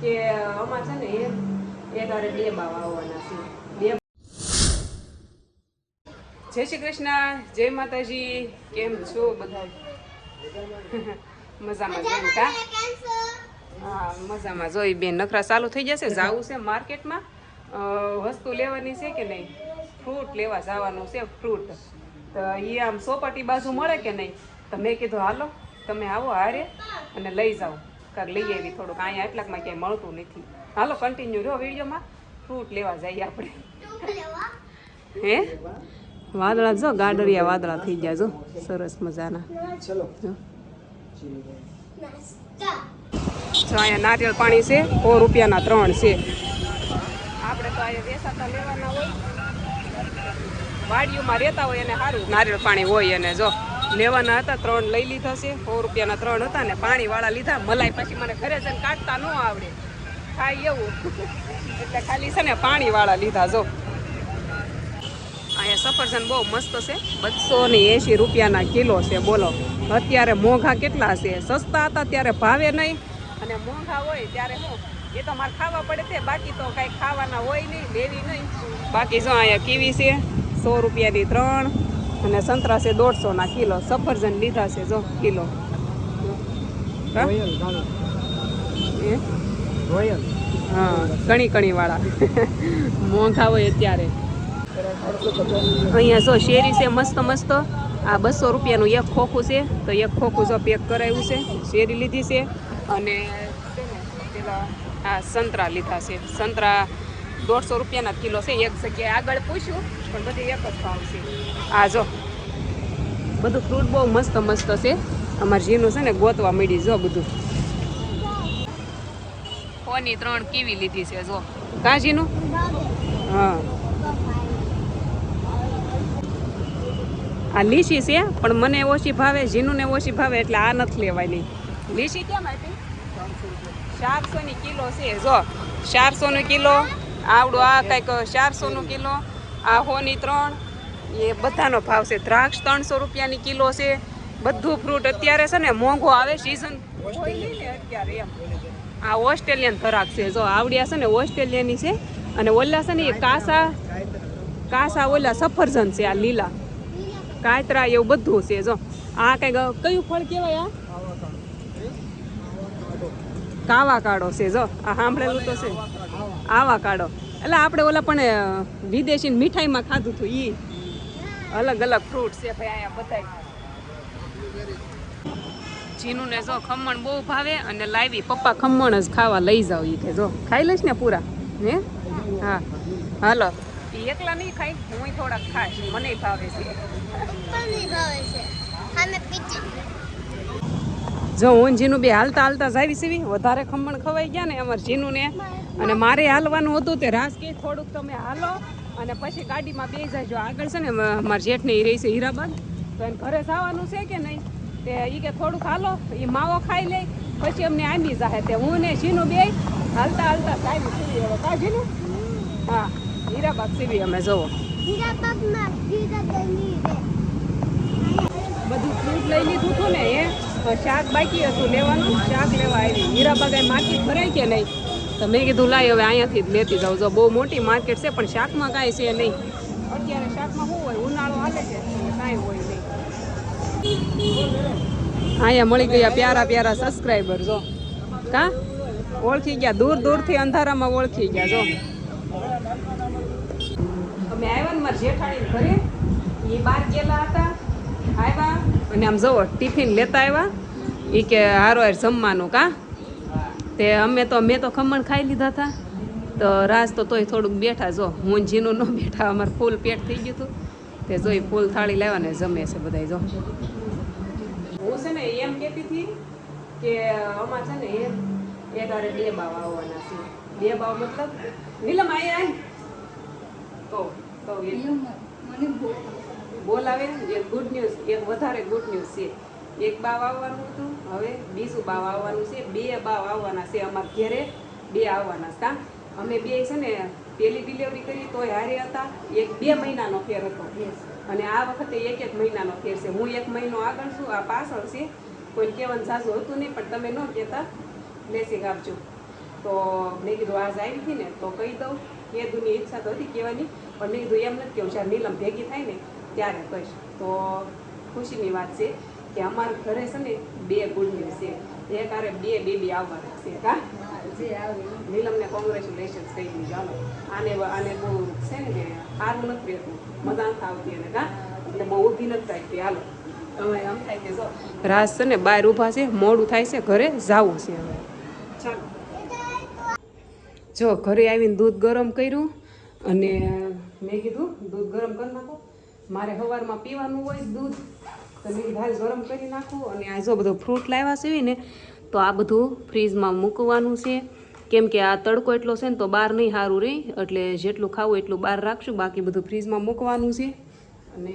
કે અમાર છે ને એ તારે 2 બાવ આવવાના છે. જય શ્રી કૃષ્ણ, જય માતાજી. કેમ છો બધા? મજામાં જોઈ કા? હા મજામાં જોઈ. બેન નખરા ચાલુ થઈ જશે. જાવું છે માર્કેટમાં, વસ્તુ લેવાની છે કે નહીં, ફ્રૂટ લેવા જવાનું છે. ફ્રૂટ તો એ આમ સોપાટી બાજુ મળે કે નહીં, તો મેં કીધું હાલો તમે આવો હારે અને લઈ જાઓ. કાંઈક લઈ આવી થોડુંક, અહીંયા એટલાકમાં ક્યાંય મળતું નથી. હાલો કન્ટિન્યુ રહ્યો વિડીયોમાં. ફ્રૂટ લેવા જઈએ આપણે. હે વાદળા જો ગાડરિયા વાદળા થઈ ગયા જો સરસ મજાના. જો અહીંયા નારિયેળ પાણી છે, 100 રૂપિયાના 3 છે. આપણે તો અહીંયા વેસાતા લેવાના હોય, વાડીઓમાં રહેતા હોય એને સારું નારિયેળ પાણી હોય. અને જો લેવાના હતા 3 લઈ લીધા છે. 100 રૂપિયાના 3 હતા ને પાણીવાળા લીધા. મલાઈ પછી મને ઘરે જઈને કાઢતા ન આવડે, ખાય એવું એટલે ખાલી છે ને પાણીવાળા લીધા. જો અહીંયા સફરજન બહુ મસ્ત છે, 280 રૂપિયાના કિલો છે. બોલો અત્યારે મોંઘા કેટલા છે? સસ્તા હતા ત્યારે ભાવે નહીં, અને મોંઘા હોય ત્યારે શું એ તો મારે ખાવા પડે તે, બાકી તો કાંઈ ખાવાના હોય નહીં, લેવી નહીં. બાકી જો અહીંયા કીવી છે 100 રૂપિયાની 3, અને સંતરા છે 150ના કિલો. સફરજન લીધા છે જો કિલો. હા કણી વાળા મોંઘા હોય અત્યારે. અહીંયા જો શેરી છે મસ્ત મસ્ત. આ 200 રૂપિયાનું એક ખોખું છે, તો એક ખોખું જો પેક કરાવ્યું છે. શેરી લીધી છે. અને પેલા આ સંતરા લીધા છે. સંતરા 150 રૂપિયાના કિલો છે. એક જગ્યાએ આગળ પૂછ્યું પણ બધી એક જ ભાવ છે. આ જો બધું ફ્રૂટ બહુ મસ્ત મસ્ત છે. અમારે જીનું છે ને ગોતવા મળી. જો બધું 100ની 3 કીવી લીધી છે. જો કાજીનું. હા આ લીસી છે પણ મને ઓછી ભાવે, જીનુને ઓછી ભાવે એટલે આ નથી લેવાની. લીસી કેમ આપી? 400ની કિલો છે. જો 400નું કિલો. આવડું આ કંઈક 400નું કિલો. આ 100ની 3. એ બધાનો ભાવ છે. દ્રાક્ષ 300 રૂપિયાની કિલો છે. બધું ફ્રૂટ અત્યારે છે ને મોંઘો આવે, સિઝન અત્યારે એમ. આ ઓસ્ટ્રેલિયન દ્રાક્ષ છે. જો આવડિયા છે ને ઓસ્ટ્રેલિયાની છે. અને ઓલા છે ને એ કાસા ઓલા સફરજન છે. આ લીલા કાતરા એવું બધું છે. જો આ કઈ કયું ફળ કહેવાય? આ કાવા કાઢો છે. જો આ સાંભળેલું તો છે આવા કાઢો. એટલે આપણે ઓલા પણ વિદેશી મીઠાઈમાં ખાધું હતું ઈ. અલગ અલગ ફ્રૂટ છે ભાઈ અહીંયા બધા. જીનુને જો ખમણ બહુ ભાવે અને લાવી પપ્પા ખમણ જ ખાવા લઈ જાવ. એ કે જો ખાઈ લઈશ ને પૂરા. હે હા હાલો. એકલા નહીં ખાઈ, હું થોડાક ખાઈશ, મને ભાવે છે. જો હું જીનું બે હાલતા હાલતા જાવી સીવી, વધારે ખમણ ખવાઈ ગયા ને અમારે જીનું ને. અને મારે હાલવાનું હતું તે રાસ કે થોડુંક તમે હાલો અને પછી ગાડીમાં બે જાજો. આગળ છે ને મારા જેઠને એ રહી છે હીરાબાદ, તો એને ઘરે જવાનું છે કે નહીં, તે એ કે થોડુંક હાલો, એ માવો ખાઈ લે પછી અમને આંબી જાહે. તે હું ને જીનું બે હાલતા હાલતા જાવી સીવી. હવે કા જીનું? હા હીરાબાદ સીવી અમે. જોવો બધું ફ્રૂટ લઈ લીધું હતું ને, એ શાક બાકી હતું લેવાનું, શાક લેવા આવી. હીરાબાગ માર્કેટ ભરાય કે નહીં, તો મેં કીધું લાય હવે અહીંયાથી જ લેતી જાઉં. જો બહુ મોટી માર્કેટ છે પણ શાકમાં કાંઈ છે નહીં. અત્યારે શાકમાં શું હોય, ઉનાળો હાલે છે કાંઈ હોય નહીં. અહીંયા મળી ગયા પ્યારા પ્યારા સબસ્ક્રાઈબર. જો કા ઓળખી ગયા, દૂર દૂરથી અંધારામાં ઓળખી ગયા. જો અમે આવ્યા ને મારા જેઠાણી ઘરે, એ બહાર ગયેલા હતા, આવ્યા અને આમ જવો ટિફિન લેતા આવ્યા. એ કે હારો હાર જમવાનું કા. તે મેં તો ખમણ ખાઈ લીધા હતા. તો રાસ તો તોય થોડુંક બેઠા. જો હું જીનું ન બેઠા, અમારે ફૂલ પેટ થઈ ગયું હતું. તે જોઈ ફૂલ થાળી લેવા ને જમે છે બધા. જો હું છે ને એમ કહેતી હતી કે અમારે છે ને એ તારે 2 બાવ આવવાના છે. 2 બાવ મતલબ નીલમ આય તો બોલાવે. એક ગુડ ન્યૂઝ, એક વધારે ગુડ ન્યૂઝ છે. 1 બાવ આવવાનું હતું, હવે બીજું બાવ આવવાનું છે. 2 બાવ આવવાના છે. અમારા ઘેરે 2 આવવાના છે. અમે 2 છે ને પહેલી ડિલિવરી કરી તોય હારે હતા. 1-2 મહિનાનો ફેર હતો અને આ વખતે 1-1 મહિનાનો ફેર છે. હું 1 મહિનો આગળ છું, આ પાછળ છે. કોઈ કહેવાનું સાસું હતું નહીં, પણ તમે ન કહેતા. લેસી આપજો. તો મેં કીધું આજ આવી હતી ને તો કહી દઉં એ દુની ઈચ્છા તો હતી કહેવાની પણ મેં કીધું એમ નથી કેવું જ્યારે નીલમ ભેગી થાય ને ત્યારે કહીશ તો ખુશીની વાત છે કે અમારા ઘરે છે ને 2 ગુડ ન્યૂઝ છે એક આરે 2 બેબી આવવાના છે કા નીલમને કોંગ્રેચ્યુલેશન કહી દીધું ચાલો આને બહુ છે ને કે સારું નથી રહેતું મજા નથી આવતી એને કા એટલે બહુ ઊભી નથી થાય હાલો તમે આમ થાય કે જો રાસ છે ને બહાર ઊભા છે મોડું થાય છે ઘરે જવું છે હવે ચાલો જો ઘરે આવીને દૂધ ગરમ કર્યું અને મેં કીધું દૂધ ગરમ કરી નાખો મારે સવારમાં પીવાનું હોય દૂધ તો મેં કીધું હાલ ગરમ કરી નાખું અને આ જો બધું ફ્રૂટ લાવ્યા છે ને તો આ બધું ફ્રીજમાં મૂકવાનું છે કેમ કે આ તડકો એટલો છે ને તો બહાર નહીં સારું રહી એટલે જેટલું ખાવું એટલું બહાર રાખશું બાકી બધું ફ્રીજમાં મૂકવાનું છે અને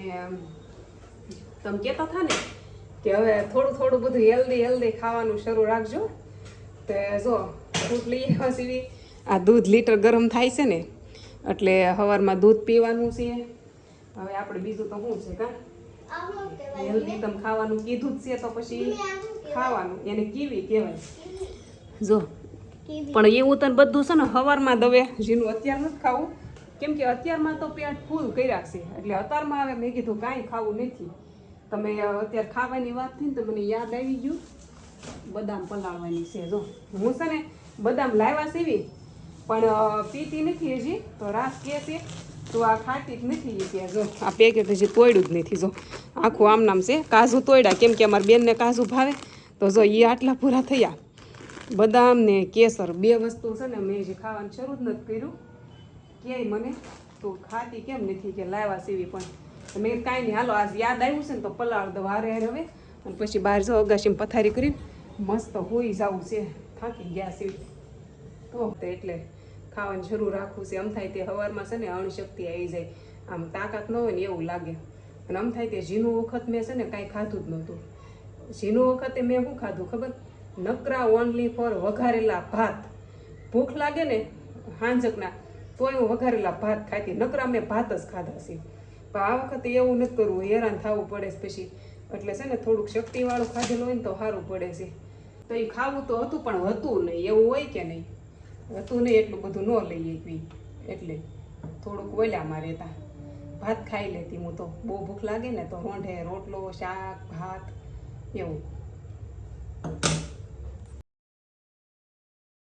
તમે કહેતા હતા ને કે હવે થોડું થોડું બધું હેલ્ધી ખાવાનું શરૂ રાખજો તો જો ફ્રૂટ લઈ આવ્યા સીવી આ દૂધ લીટર ગરમ થાય છે ને એટલે સવારમાં દૂધ પીવાનું છે હવે આપણે બીજું તો શું છે કા હેલ્ધી તમે ખાવાનું કીધું જ છે તો પછી ખાવાનું એને કીવી કહેવાય જો પણ એવું તને બધું છે ને સવારમાં દવે જેનું અત્યારે નથી ખાવું કેમ કે અત્યારમાં તો પેટ ફૂલ કર્યા છે એટલે અત્યારમાં હવે મેં કીધું કાંઈ ખાવું નથી તમે અત્યારે ખાવાની વાત થઈ ને તો મને યાદ આવી ગયું બદામ પલાળવાની છે જો હું છે ને બદામ લાવ્યા સીવી પણ પીતી નથી હજી તો રાસ કહે છે તો આ ખાતી જ નથી ત્યાં જો આ પેકેટ હજી તોડ્યું જ નથી જો આખું આમ નામ છે કાજુ તોડ્યા કેમ કે અમારી બેનને કાજુ ભાવે તો જો એ આટલા પૂરા થયા બદામ ને કેસર 2 વસ્તુ છે ને મેં હજી ખાવાનું શરૂ જ નથી કર્યું ક્યાંય મને તો ખાતી કેમ નથી કે લાવ્યા સીવી પણ મેં કાંઈ નહીં હાલો આજ યાદ આવ્યું છે ને તો પલાળ દો હારે હવે અને પછી બહાર જાઓ અગાશીમાં પથારી કરીને મસ્ત હોઈ જવું છે થાકી ગયા સીવી તો એટલે ખાવાનું જરૂર રાખવું છે આમ થાય તે સવારમાં છે ને અણશક્તિ આવી જાય આમ તાકાત ન હોય ને એવું લાગે અને આમ થાય તે ઝીનું વખત મેં છે ને કાંઈ ખાધું જ નહોતું ઝીનું વખતે મેં શું ખાધું ખબર નકરા ઓનલી ફોર વઘારેલા ભાત ભૂખ લાગે ને હાંજકના તોય હું વઘારેલા ભાત ખાતી નકરા મેં ભાત જ ખાધા છે પણ આ વખતે એવું નથી કરવું હેરાન થવું પડે પછી એટલે છે ને થોડુંક શક્તિવાળું ખાધેલું હોય ને તો સારું પડે છે તો એ ખાવું તો હતું પણ હતું નહીં એવું હોય કે નહીં હતું નહીં એટલું બધું ન લઈએ પી એટલે થોડુંક ઓલામાં રહેતા ભાત ખાઈ લેતી હું તો બહુ ભૂખ લાગે ને તો રોંઢે રોટલો શાક ભાત એવું